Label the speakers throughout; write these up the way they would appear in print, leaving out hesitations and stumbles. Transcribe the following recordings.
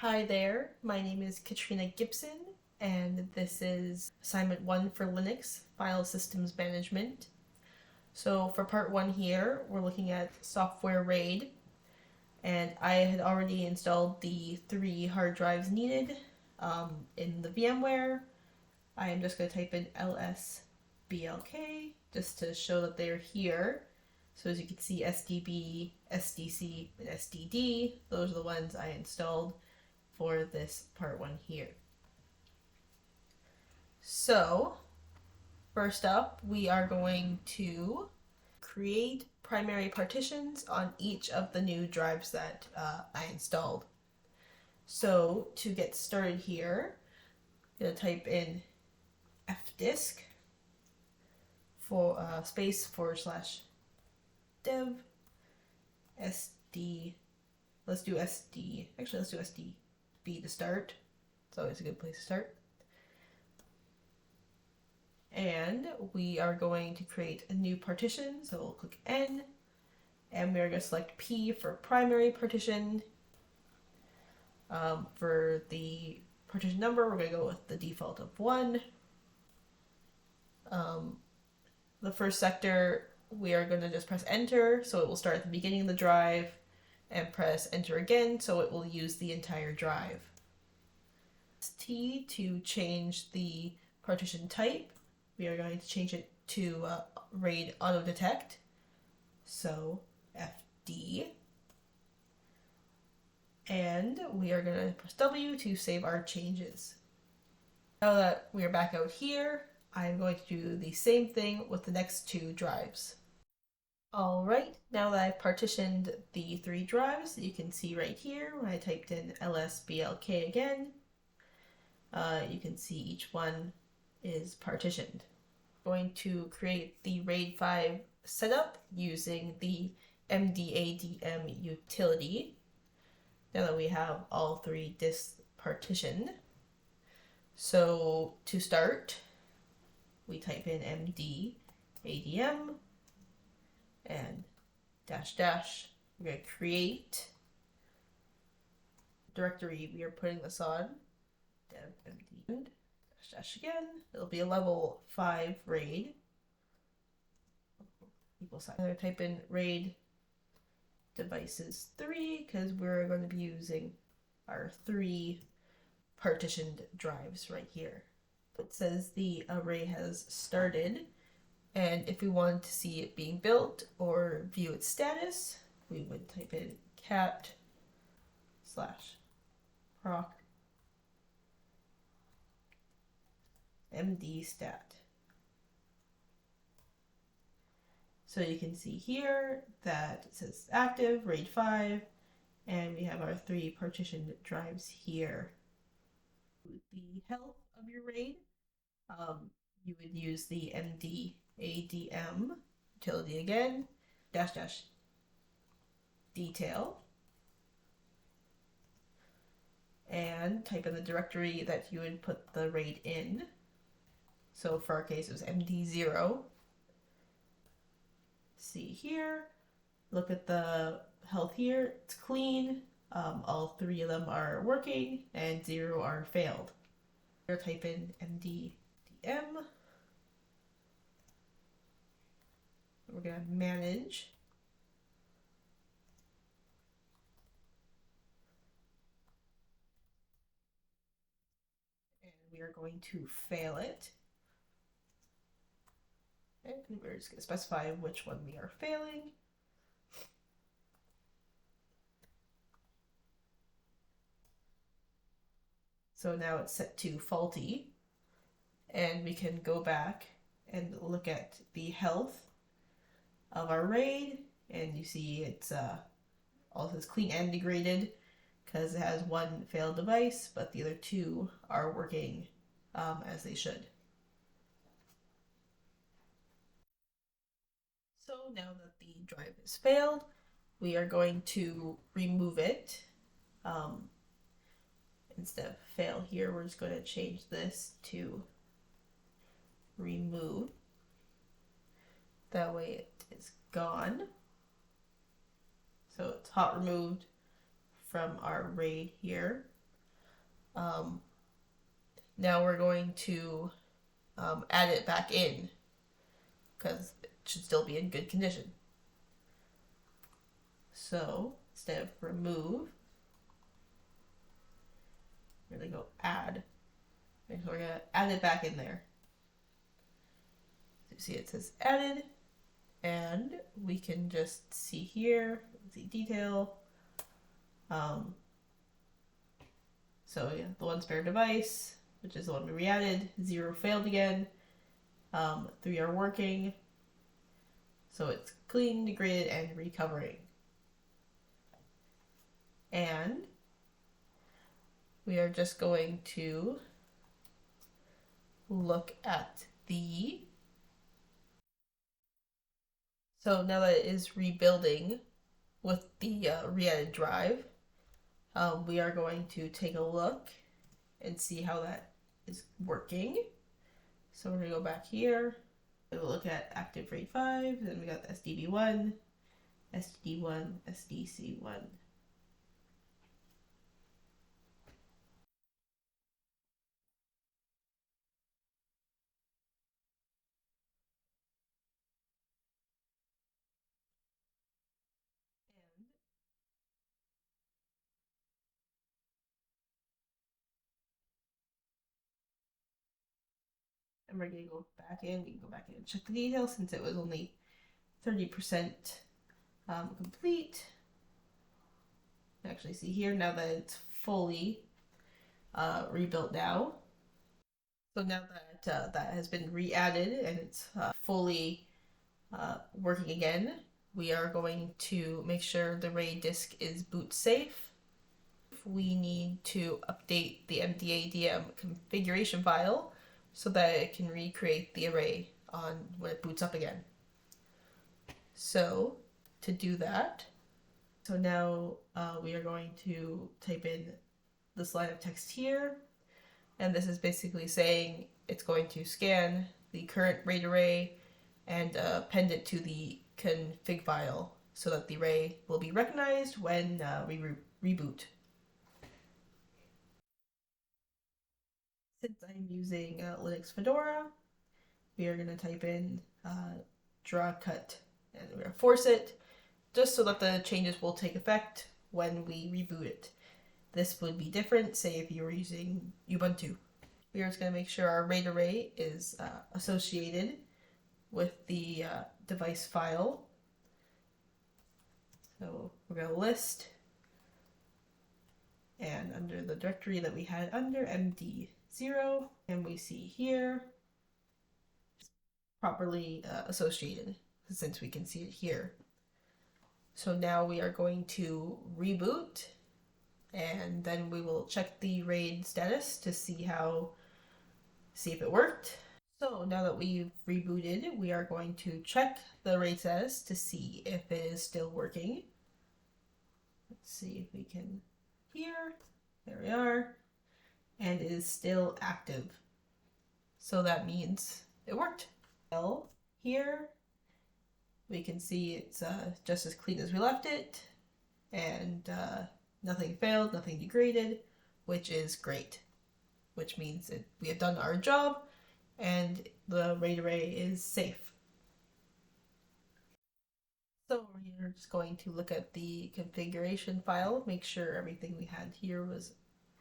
Speaker 1: Hi there, my name is Katrina Gibson, and this is assignment 1 for Linux, File Systems Management. So for part 1 here, we're looking at software RAID, and I had already installed the 3 hard drives needed in the VMware. I am just going to type in lsblk just to show that they're here. So as you can see, SDB, SDC, and SDD, those are the ones I installed for this part 1 here. So first up, we are going to create primary partitions on each of the new drives that I installed. So to get started here, I'm going to type in fdisk for space /dev sd. Let's do sd. Actually, let's do sdb to start. It's always a good place to start. And we are going to create a new partition. So we'll click N, and we're going to select P for primary partition. For the partition number, we're going to go with the default of 1. The first sector, we are going to just press enter, so it will start at the beginning of the drive, and press enter again, so it will use the entire drive. T to change the partition type, we are going to change it to RAID auto detect, so FD. And we are going to press W to save our changes. Now that we are back out here, I'm going to do the same thing with the next 2 drives. Alright, now that I've partitioned the 3 drives, you can see right here when I typed in lsblk again, you can see each one is partitioned. I'm going to create the RAID 5 setup using the mdadm utility. Now that we have all 3 disks partitioned. So to start, we type in mdadm and -- we're going to create directory we are putting this on, dev md -- again, it'll be a level 5 RAID. Equal sign. I'm going to type in RAID devices 3 because we're going to be using our 3 partitioned drives right here. It says the array has started, and if we wanted to see it being built or view its status, we would type in cat/proc mdstat. So you can see here that it says active, RAID 5, and we have our 3 partitioned drives here. The health of your RAID, you would use the mdadm utility again, -- detail, and type in the directory that you would put the RAID in. So for our case, it was md0. See here, look at the health here, it's clean. All 3 of them are working, and 0 are failed. We're going to type in mdadm. We're going to manage. And we are going to fail it. And we're just going to specify which one we are failing. So now it's set to faulty, and we can go back and look at the health of our RAID, and you see it's also says clean and degraded because it has 1 failed device, but the other 2 are working as they should. So now that the drive has failed, we are going to remove it. Instead of fail here, we're just going to change this to remove. That way it is gone. So it's hot removed from our RAID here. Um, Now we're going to add it back in because it should still be in good condition. So instead of remove, we're going to go add. And so we're going to add it back in there. So you see it says added, and we can just see here, see detail. So yeah, the one spare device, which is the one we re-added, 0 failed again, 3 are working. So it's clean, degraded, and recovering. And we are just going to look at the... So now that it is rebuilding with the re-added drive, we are going to take a look and see how that is working. So we're going to go back here. We'll look at active RAID 5, then we got the SDB1, SDD1, SDC1. And we're going to go back in. We can go back in and check the details since it was only 30% complete. Actually see here now that it's fully rebuilt now. So now that that has been re-added and it's fully working again, we are going to make sure the RAID disk is boot safe. We need to update the MDADM configuration file so that it can recreate the array on when it boots up again. So to do that, so now we are going to type in this line of text here, and this is basically saying it's going to scan the current RAID array and append it to the config file so that the array will be recognized when we reboot. Since I'm using Linux Fedora, we are going to type in draw cut and we're going to force it just so that the changes will take effect when we reboot it. This would be different, say if you were using Ubuntu. We are just going to make sure our RAID array is associated with the device file. So we're going to list, and under the directory that we had under MD0, and we see here it's properly associated since we can see it here. So now we are going to reboot, and then we will check the RAID status to see if it worked. So now that we've rebooted, we are going to check the RAID status to see if it is still working. Let's see if we can here. There we are. And it is still active. So that means it worked. Well, here we can see it's just as clean as we left it, and nothing failed, nothing degraded, which is great. Which means that we have done our job and the RAID array is safe. So we're just going to look at the configuration file, make sure everything we had here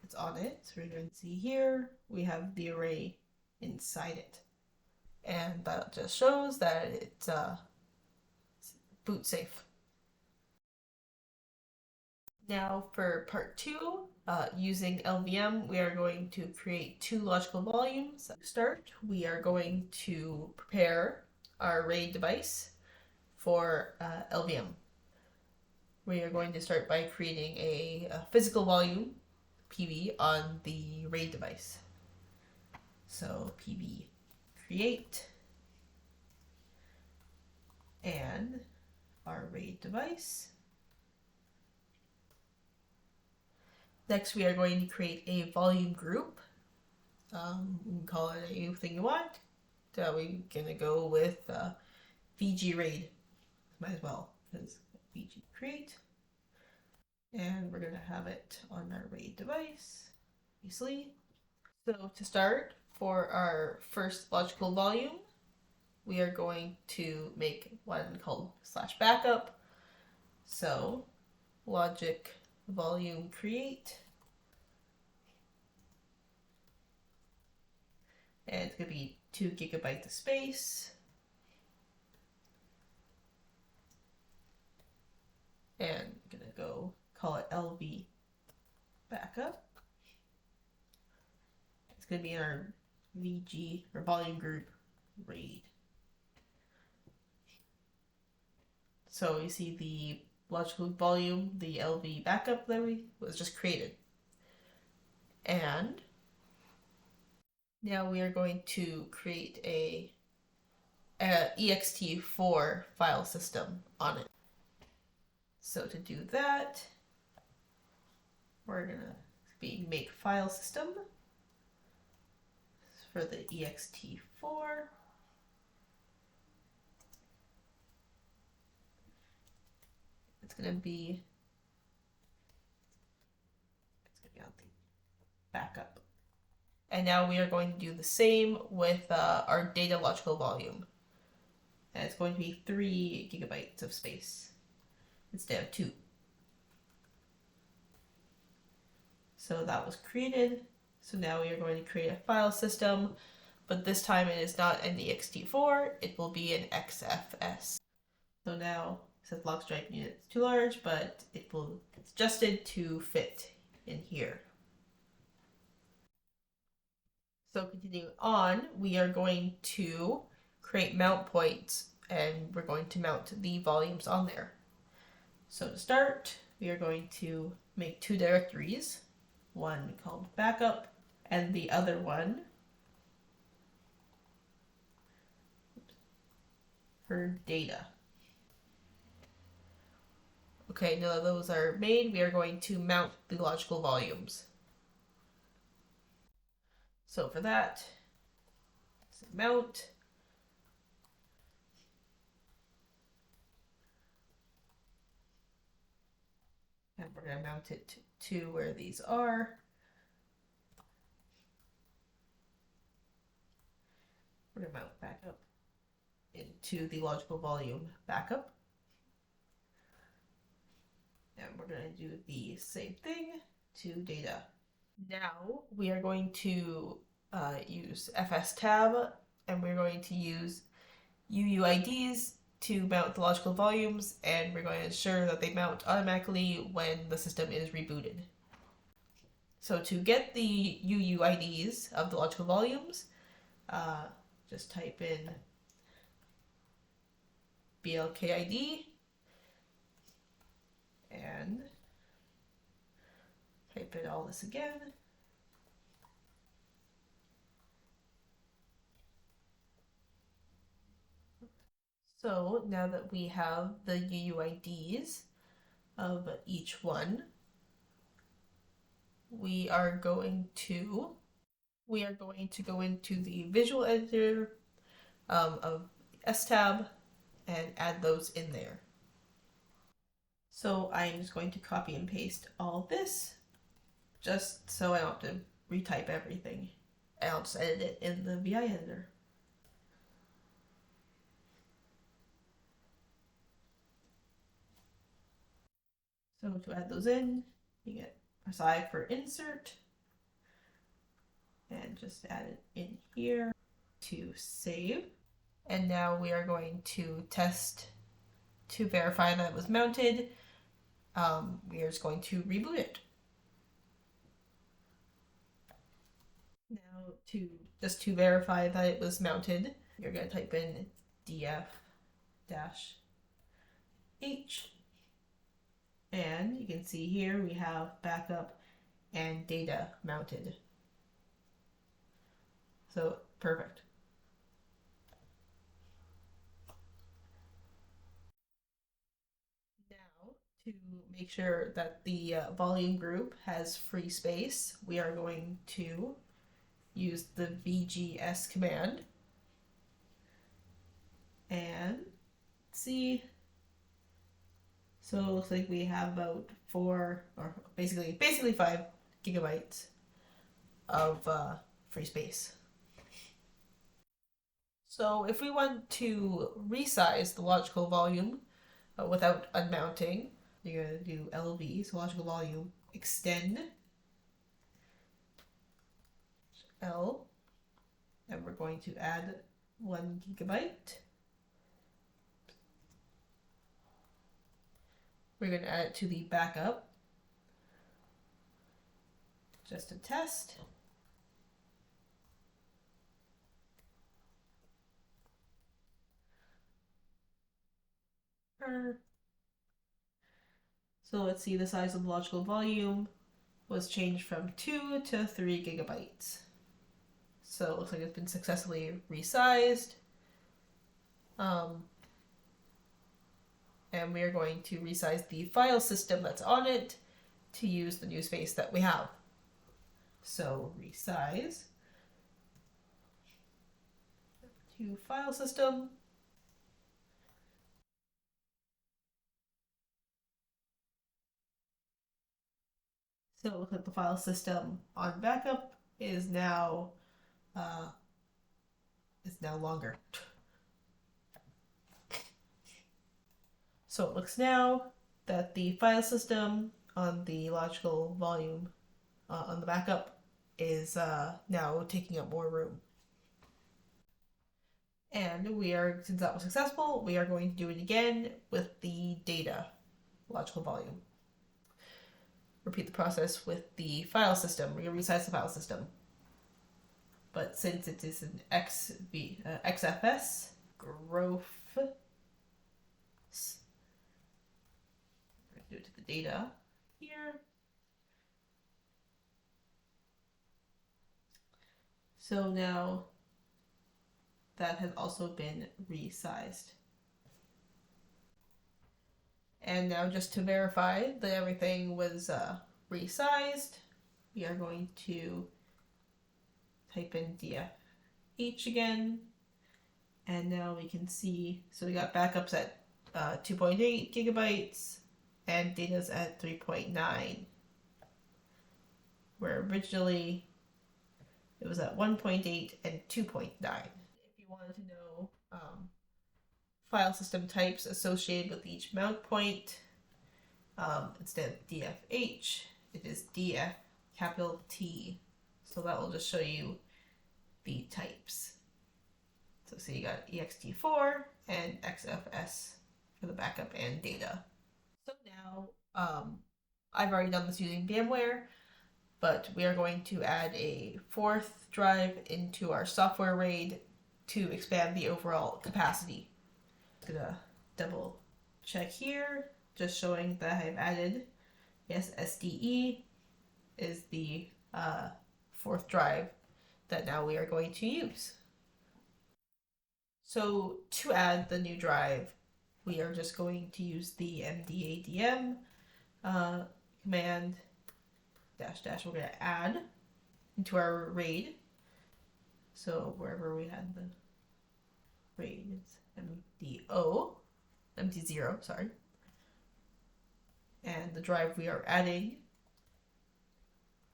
Speaker 1: it's on it. So we're going to see here we have the array inside it, and that just shows that it's boot safe. Now for part 2, using LVM, we are going to create 2 logical volumes. To start, we are going to prepare our RAID device for LVM. We are going to start by creating a physical volume, PV, on the RAID device. So PV create and our RAID device. Next, we are going to create a volume group. You can call it anything you want. We're going to go with VG RAID. Might as well, because VG create. And we're going to have it on our RAID device. obviously. So to start, for our first logical volume, we are going to make one called slash backup. So logic volume create, and it's going to be 2 gigabytes of space. And I'm going to go call it LV backup. It's going to be in our VG or volume group RAID. So you see the logical volume, the LV backup that was just created. And now we are going to create a ext4 file system on it. So to do that, we're gonna make file system for the ext4. It's gonna be on the backup. And now we are going to do the same with our data logical volume. And it's going to be 3 gigabytes of space instead of 2. So that was created. So now we are going to create a file system, but this time it is not an ext4, it will be an XFS. So now it says log stripe unit is too large, but it's adjusted to fit in here. So continuing on, we are going to create mount points, and we're going to mount the volumes on there. So to start, we are going to make 2 directories, one called backup and the other one for data. Okay, now that those are made, we are going to mount the logical volumes. So for that, mount. And we're going to mount it to where these are. We're going to mount backup into the logical volume backup. And we're going to do the same thing to data. Now we are going to use FS tab, and we're going to use UUIDs to mount the logical volumes, and we're going to ensure that they mount automatically when the system is rebooted. So to get the UUIDs of the logical volumes, just type in BLKID and type in all this again. So now that we have the UUIDs of each one, we are going to go into the visual editor of STab and add those in there. So I'm just going to copy and paste all this, just so I don't have to retype everything. And I'll just edit it in the VI editor. So to add those in, you get press I for insert, and just add it in here to save. And now we are going to test to verify that it was mounted. We are just going to reboot it. Now to verify that it was mounted, you're going to type in df-h, and you can see here we have backup and data mounted. So perfect. Now to make sure that the volume group has free space, we are going to use the VGS command and see. So it looks like we have about 4, or basically 5 gigabytes of free space. So if we want to resize the logical volume without unmounting, you're going to do LV, so logical volume, extend L, and we're going to add 1 gigabyte. We're going to add it to the backup, just to test. So let's see, the size of the logical volume was changed from 2 to 3 gigabytes. So it looks like it's been successfully resized. And we are going to resize the file system that's on it to use the new space that we have. So resize to file system. So it looks like the file system on backup is now longer. So it looks now that the file system on the logical volume on the backup is now taking up more room. And since that was successful, we are going to do it again with the data logical volume. Repeat the process with the file system. We're going to resize the file system. But since it is an XFS growth, we're going to do it to the data here. So now that has also been resized. And now just to verify that everything was resized, we are going to type in DFH again. And now we can see, so we got backups at 2.8 gigabytes and data's at 3.9. Where originally it was at 1.8 and 2.9. If you wanted to know file system types associated with each mount point, instead of DFH, it is DF capital T. So that will just show you the types. So you got ext4 and XFS for the backup and data. So now I've already done this using VMware, but we are going to add a 4th drive into our software RAID to expand the overall capacity. I'm gonna double check here, just showing that I've added, yes, SDE is the 4th drive that now we are going to use. So to add the new drive, we are just going to use the mdadm command -- we're going to add into our RAID. So wherever we had the RAID, it's MD0, sorry. And the drive we are adding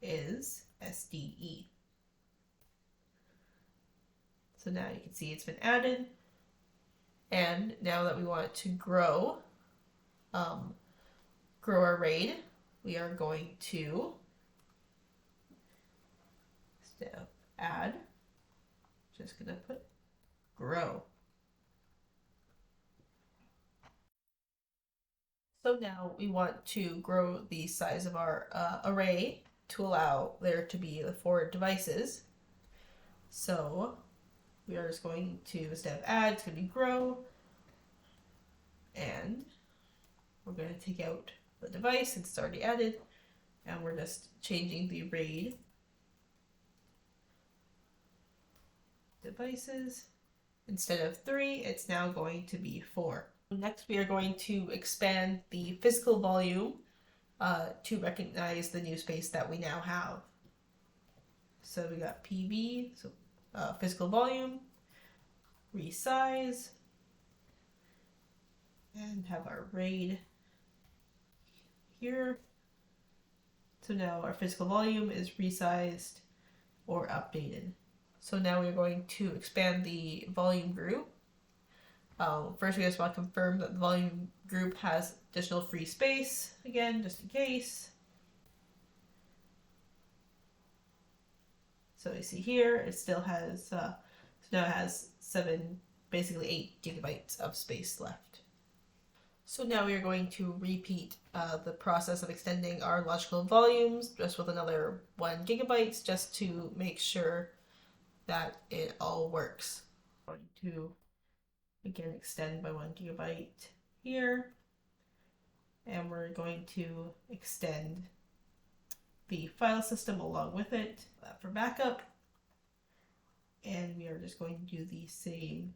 Speaker 1: is SDE. So now you can see it's been added. And now that we want it to grow our RAID, we are going to instead of add, just gonna put grow. So now we want to grow the size of our array to allow there to be the 4 devices. So we are just going to, instead of add, it's going to be grow. And we're going to take out the device since it's already added. And we're just changing the RAID devices. Instead of 3, it's now going to be 4. Next, we are going to expand the physical volume to recognize the new space that we now have. So we got PV, so physical volume, resize, and have our RAID here. So now our physical volume is resized or updated. So now we're going to expand the volume group. First, we just want to confirm that the volume group has additional free space, again, just in case. So you see here, it still has, so now it has basically 8 gigabytes of space left. So now we are going to repeat the process of extending our logical volumes just with another 1 gigabytes just to make sure that it all works. I'm going to again extend by 1 gigabyte here, and we're going to extend the file system along with it for backup, and we are just going to do the same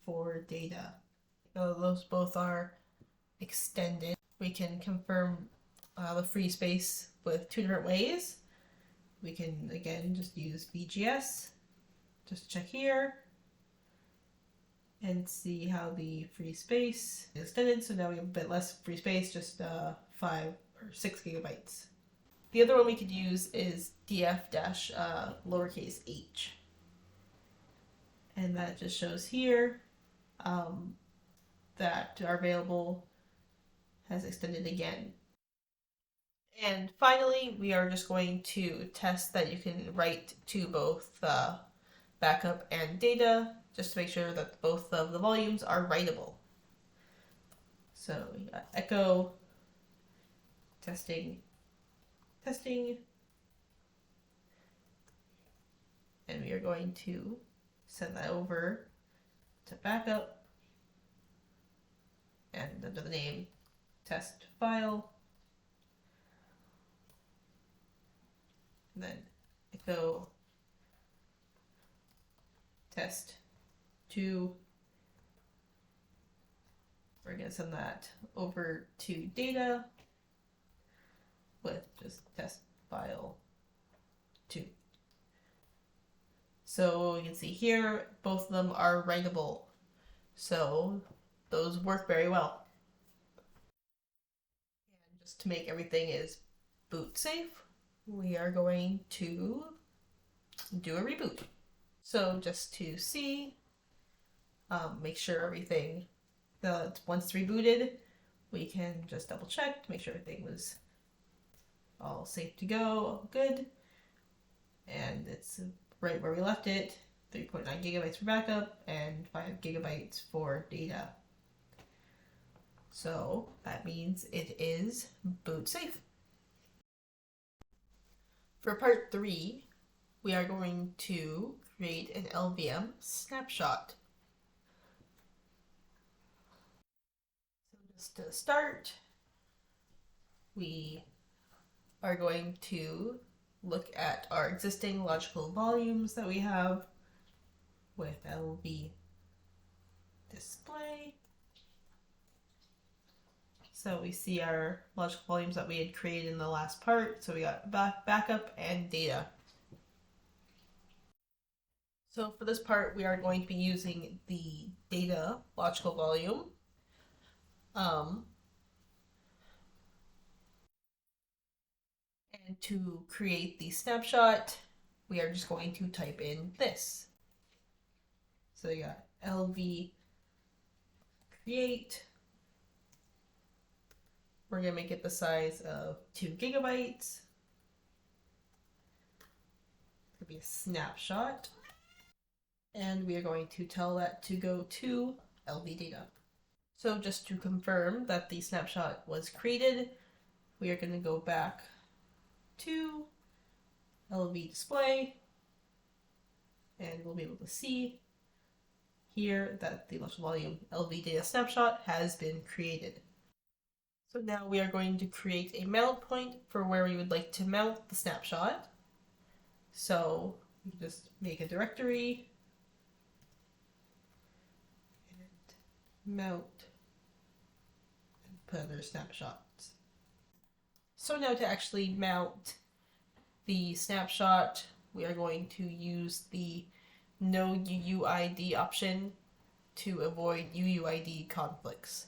Speaker 1: for data. Those both are extended. We can confirm the free space with 2 different ways. We can again just use VGS, just check here and see how the free space is extended. So now we have a bit less free space, just 5 or 6 gigabytes. The other one we could use is df-lowercase h. And that just shows here that our available has extended again. And finally, we are just going to test that you can write to both backup and data, just to make sure that both of the volumes are writable. So we got echo, testing, testing, and we are going to send that over to backup, and under the name test file, and then echo test 2. We're going to send that over to data with just test file 2. So you can see here, both of them are writable. So those work very well. And just to make everything is boot safe, we are going to do a reboot. So just to see, make sure everything, once it's rebooted, we can just double check to make sure everything was all safe to go, good. And it's right where we left it, 3.9 gigabytes for backup and 5 gigabytes for data. So that means it is boot safe. For part 3, we are going to create an LVM snapshot. So just to start, we are going to look at our existing logical volumes that we have with LV display. So we see our logical volumes that we had created in the last part. So we got backup and data. So for this part, we are going to be using the data logical volume. And to create the snapshot, we are just going to type in this. So you got LV create. We're going to make it the size of 2 gigabytes. It could be a snapshot. And we are going to tell that to go to LV data. So just to confirm that the snapshot was created, we are going to go back to LV display, and we'll be able to see here that the logical volume LV data snapshot has been created. So now we are going to create a mount point for where we would like to mount the snapshot. So we can just make a directory and mount and put other snapshots. So now to actually mount the snapshot, we are going to use the no UUID option to avoid UUID conflicts.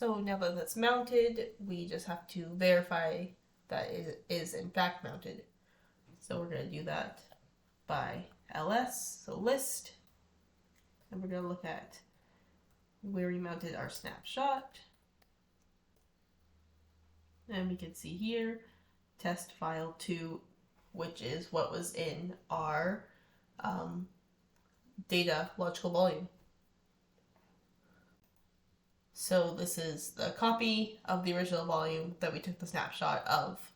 Speaker 1: So now that that's mounted, we just have to verify that it is in fact mounted. So we're going to do that by ls, so list, and we're going to look at where we mounted our snapshot. And we can see here, test file 2, which is what was in our data logical volume. So this is the copy of the original volume that we took the snapshot of.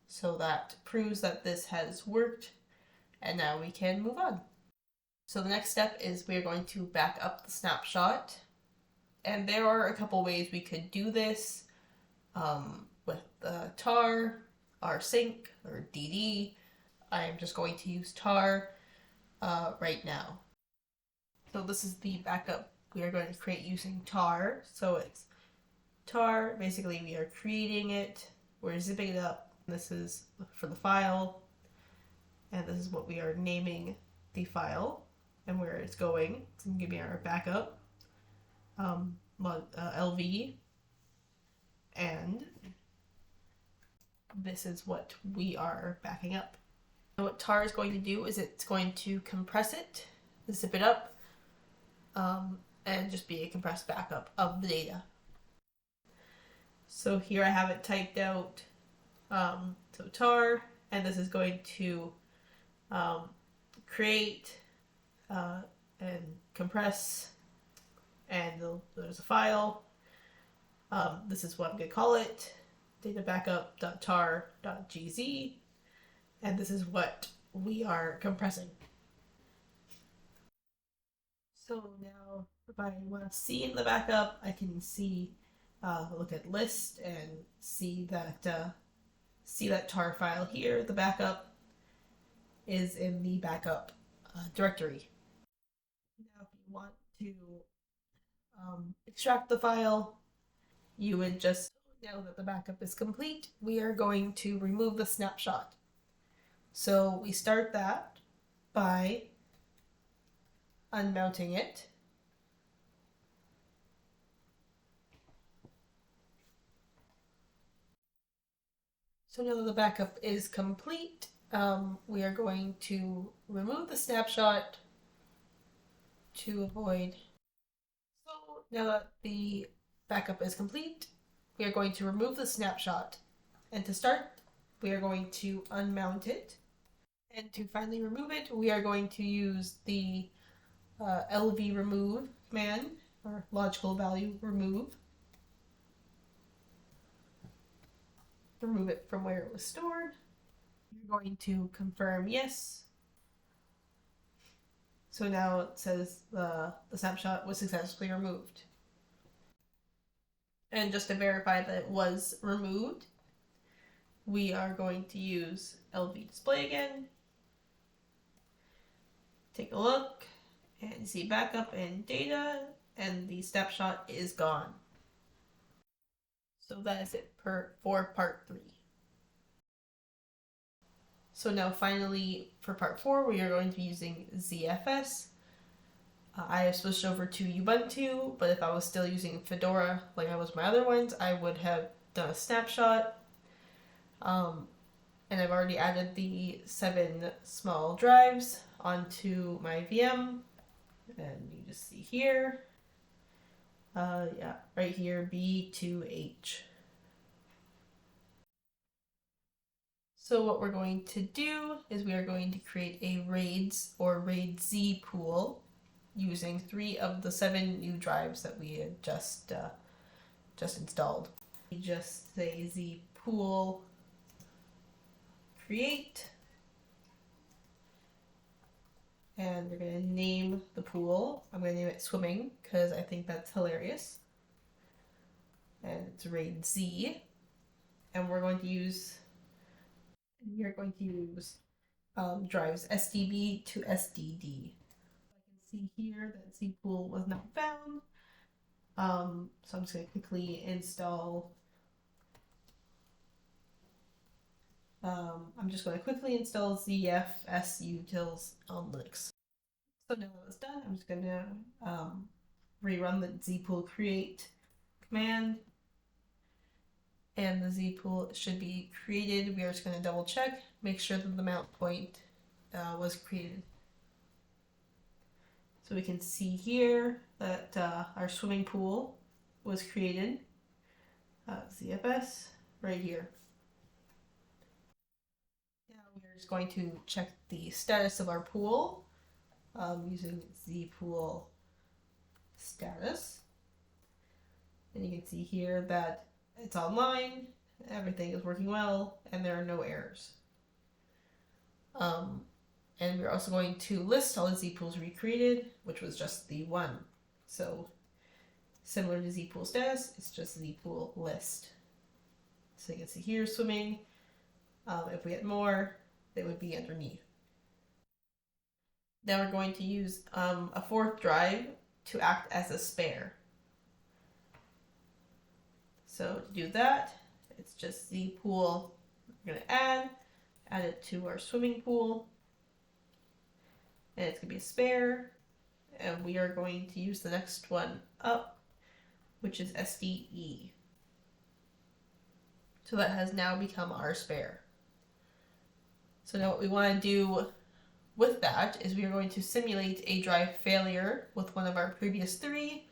Speaker 1: So that proves that this has worked, and now we can move on. So the next step is we're going to back up the snapshot, and there are a couple ways we could do this with tar, rsync, or dd. I'm just going to use tar right now. So this is the backup we are going to create using tar. So it's tar, basically we are creating it, we're zipping it up. This is for the file, and this is what we are naming the file and where it's going. It's going to give me our backup, LV, and this is what we are backing up. And what tar is going to do is it's going to compress it, zip it up, and just be a compressed backup of the data. So here I have it typed out, so tar, and this is going to create and compress, and there's a file. This is what I'm going to call it, data backup.tar.gz, and this is what we are compressing. So now if I want to see in the backup, I can see, look at list and see that tar file here. The backup is in the backup directory. Now if you want to extract the file, you would just, now that the backup is complete, we are going to remove the snapshot. So we start that by unmounting it. So now that the backup is complete, we are going to remove the snapshot to avoid. So now that the backup is complete, we are going to remove the snapshot. And to start, we are going to unmount it. And to finally remove it, we are going to use the LV remove command, or logical value remove. Remove it from where it was stored. You're going to confirm yes. So now it says the snapshot was successfully removed. And just to verify that it was removed, we are going to use LV display again. Take a look and see backup and data, and the snapshot is gone. So that is it for part 3. So now finally for part 4, we are going to be using ZFS. I have switched over to Ubuntu, but if I was still using Fedora like I was my other ones, I would have done a snapshot. And I've already added the 7 small drives onto my VM. And you just see here, right here, B2H. So what we're going to do is we are going to create a RAIDs or RAID-Z pool using 3 of the 7 new drives that we had just installed. We just say Z pool create, and we're going to name the pool. I'm going to name it swimming because I think that's hilarious. And it's RAID-Z, and we are going to use drives SDB to SDD. I can see here that Z pool was not found. So I'm just going to quickly install. I'm just going to quickly install ZFS utils on Linux. So now that it's done, I'm just going to rerun the Z pool create command, and the Z pool should be created. We are just going to double check, make sure that the mount point was created. So we can see here that our swimming pool was created. ZFS right here. Now we're just going to check the status of our pool using Z pool status. And you can see here that it's online, everything is working well, and there are no errors. And we're also going to list all the Z pools recreated, which was just the one. So similar to Z pool status, it's just Z pool list. So you can see here swimming. If we get more, they would be underneath. Now we're going to use a fourth drive to act as a spare. So to do that, it's just Z pool. We're going to add it to our swimming pool. And it's going to be a spare. And we are going to use the next one up, which is SDE. So that has now become our spare. So now what we want to do with that is we are going to simulate a drive failure with one of our previous three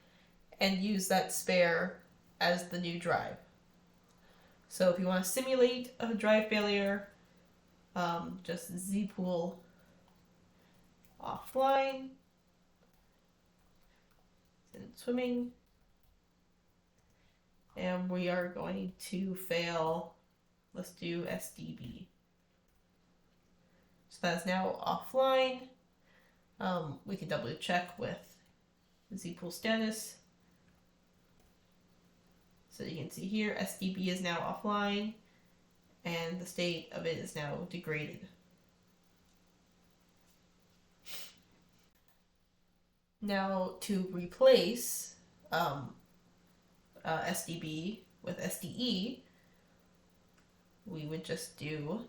Speaker 1: and use that spare as the new drive. So if you want to simulate a drive failure, just Z pool offline, and swimming, and we are going to fail, let's do SDB. So that's now offline. We can double check with Z pool status. So you can see here, SDB is now offline, and the state of it is now degraded. Now to replace SDB with SDE, we would just do,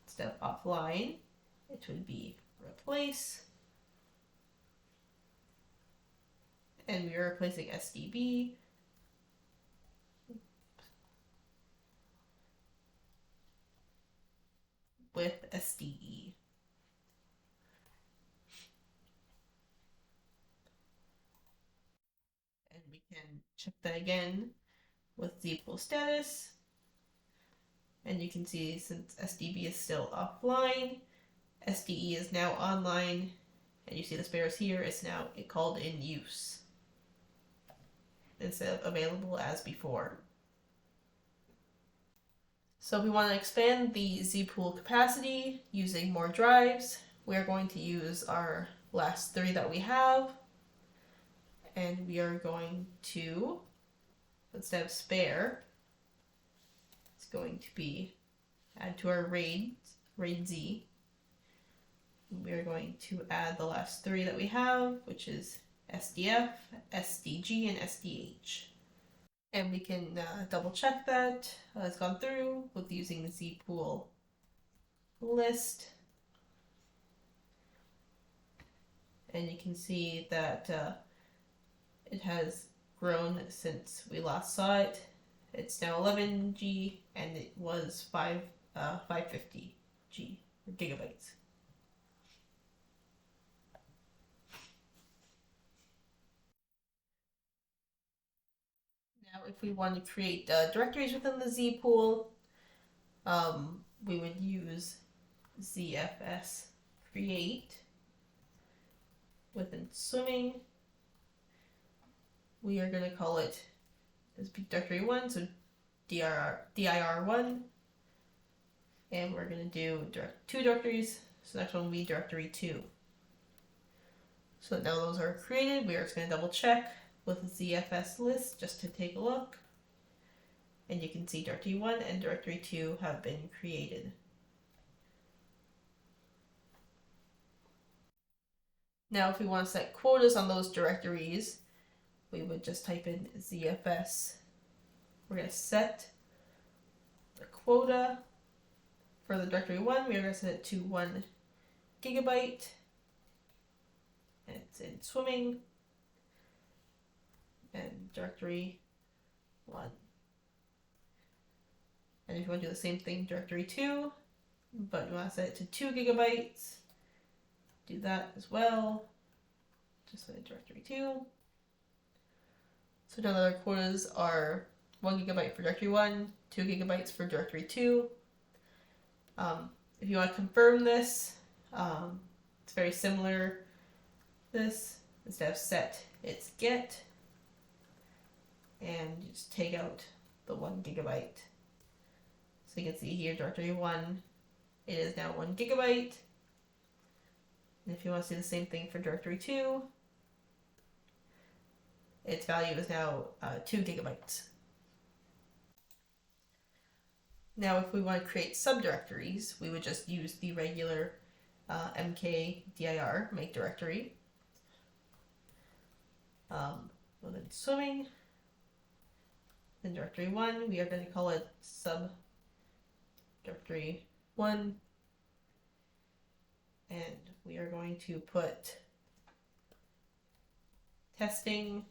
Speaker 1: instead of offline, it would be replace, and we are replacing SDB with SDE. And we can check that again with Z pool status. And you can see since SDB is still offline, SDE is now online, and you see the spares here, it's now called in use instead of available as before. So if we want to expand the Z pool capacity using more drives, we are going to use our last three that we have, and we are going to, instead of spare, it's going to be add to our RAID Z. We are going to add the last three that we have, which is SDF, SDG, and SDH. And we can double check that it's gone through with using the Z pool list. And you can see that it has grown since we last saw it. It's now 11G, and it was 550 gigabytes. Now, if we want to create directories within the Z pool, we would use ZFS create within swimming. We are going to call it as directory 1, so dir1, and we're going to do two directories, so next one will be directory 2. So now those are created. We are just going to double check with ZFS list just to take a look, and you can see directory 1 and directory 2 have been created. Now if we want to set quotas on those directories, we would just type in ZFS. We're going to set the quota for the directory 1. We are going to set it to 1 gigabyte. And it's in swimming. directory 1. And if you want to do the same thing, directory 2, but you want to set it to 2 gigabytes, do that as well. Just set directory 2. So now the quotas are 1 gigabyte for directory 1, 2 gigabytes for directory 2. If you want to confirm this, it's very similar. This, instead of set, it's get, and you just take out the 1 gigabyte. So you can see here, directory 1, it is now 1 gigabyte. And if you want to do the same thing for directory 2, its value is now 2 gigabytes. Now, if we want to create subdirectories, we would just use the regular mkdir make directory. Well, then swimming. Then directory 1, we are going to call it subdirectory 1. And we are going to put testing.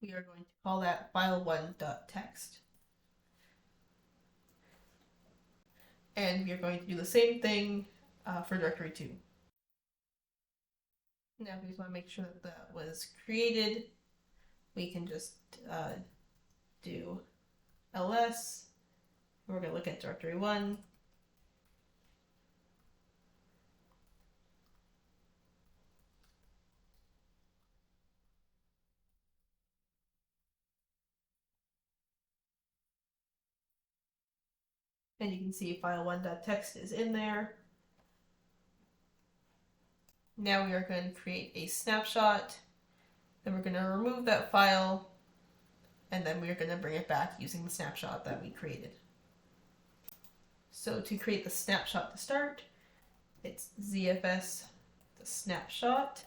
Speaker 1: We are going to call that file1.txt. And we are going to do the same thing for directory 2. Now, if we just want to make sure that that was created, we can just do ls. We're going to look at directory 1. And you can see file1.txt is in there. Now we are going to create a snapshot. Then we're going to remove that file. And then we're going to bring it back using the snapshot that we created. So to create the snapshot to start, it's ZFS the snapshot.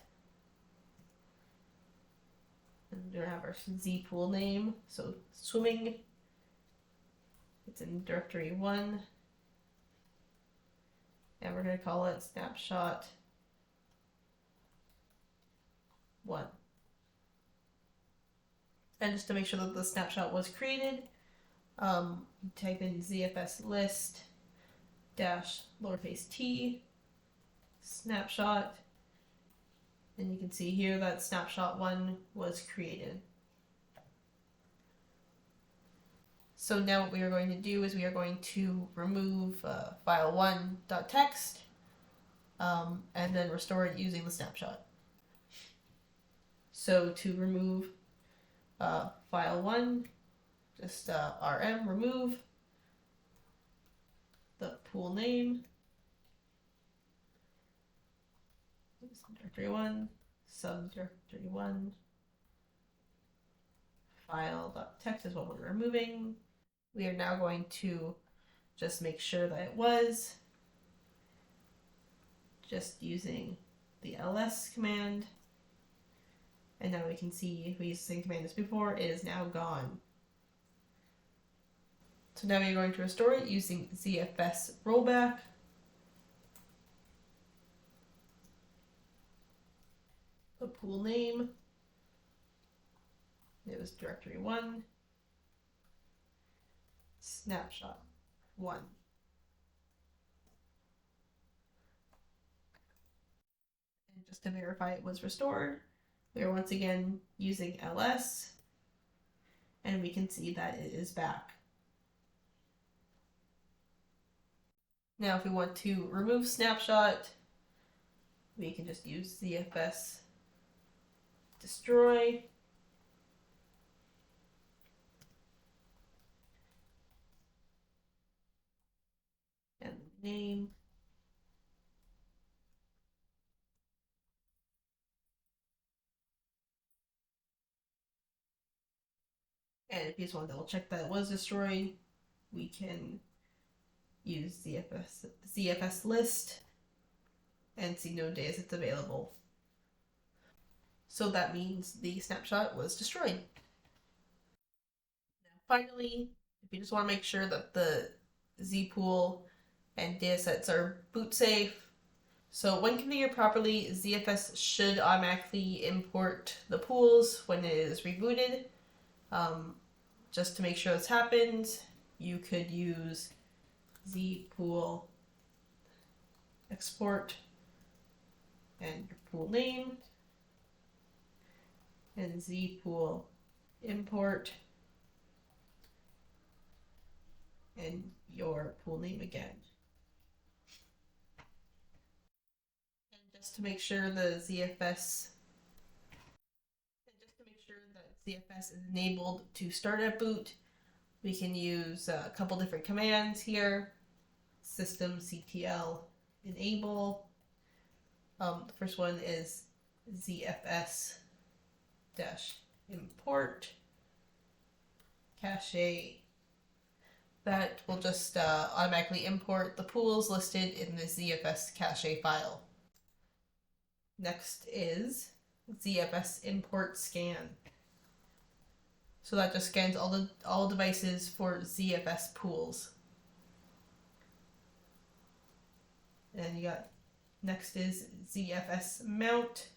Speaker 1: And we're going to have our Z pool name. So swimming. It's in directory 1. And we're going to call it snapshot 1. And just to make sure that the snapshot was created, type in ZFS list dash lowercase t snapshot. And you can see here that snapshot 1 was created. So now what we are going to do is we are going to remove file1.txt and then restore it using the snapshot. So to remove file1, just rm remove the pool name, directory 1, subdirectory 1, file.txt is what we're removing. We are now going to just make sure that it was, just using the ls command. And now we can see we used the same command as before, it is now gone. So now we're going to restore it using ZFS rollback. The pool name, it was directory 1, snapshot 1. And just to verify it was restored, we are once again using ls, and we can see that it is back. Now if we want to remove snapshot, we can just use ZFS destroy. And name. And if you just want to double check that it was destroyed, we can use ZFS list and see no days it's available. So that means the snapshot was destroyed. Now finally, if you just want to make sure that the Z pool and datasets are boot safe, So when configured properly, ZFS should automatically import the pools when it is rebooted. Just to make sure this happens, you could use zpool export and your pool name, and zpool import and your pool name again. And just to make sure the ZFS is enabled to start at boot, we can use a couple different commands here. systemctl enable. The first one is zfs-import cache. That will just automatically import the pools listed in the ZFS cache file. Next is ZFS import scan. So that just scans all devices for ZFS pools. And you got next is ZFS mount,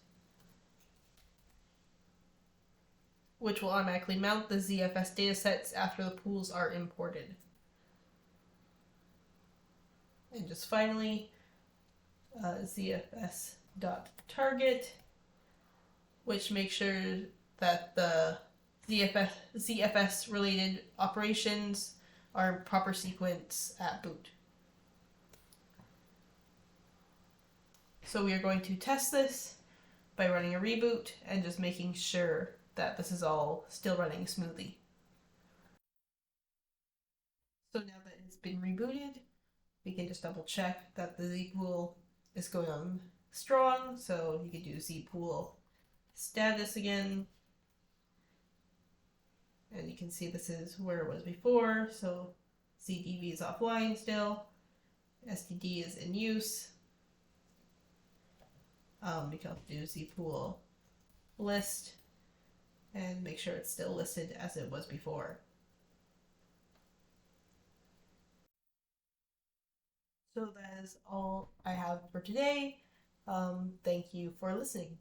Speaker 1: which will automatically mount the ZFS datasets after the pools are imported. And just finally, ZFS.target, which makes sure that the ZFS related operations are in proper sequence at boot. So we are going to test this by running a reboot and just making sure that this is all still running smoothly. So now that it's been rebooted, we can just double check that the zpool is going on strong. So you can do zpool status again. And you can see this is where it was before. So ZDV is offline still. STD is in use. We can also do zpool list and make sure it's still listed as it was before. So that is all I have for today. Thank you for listening.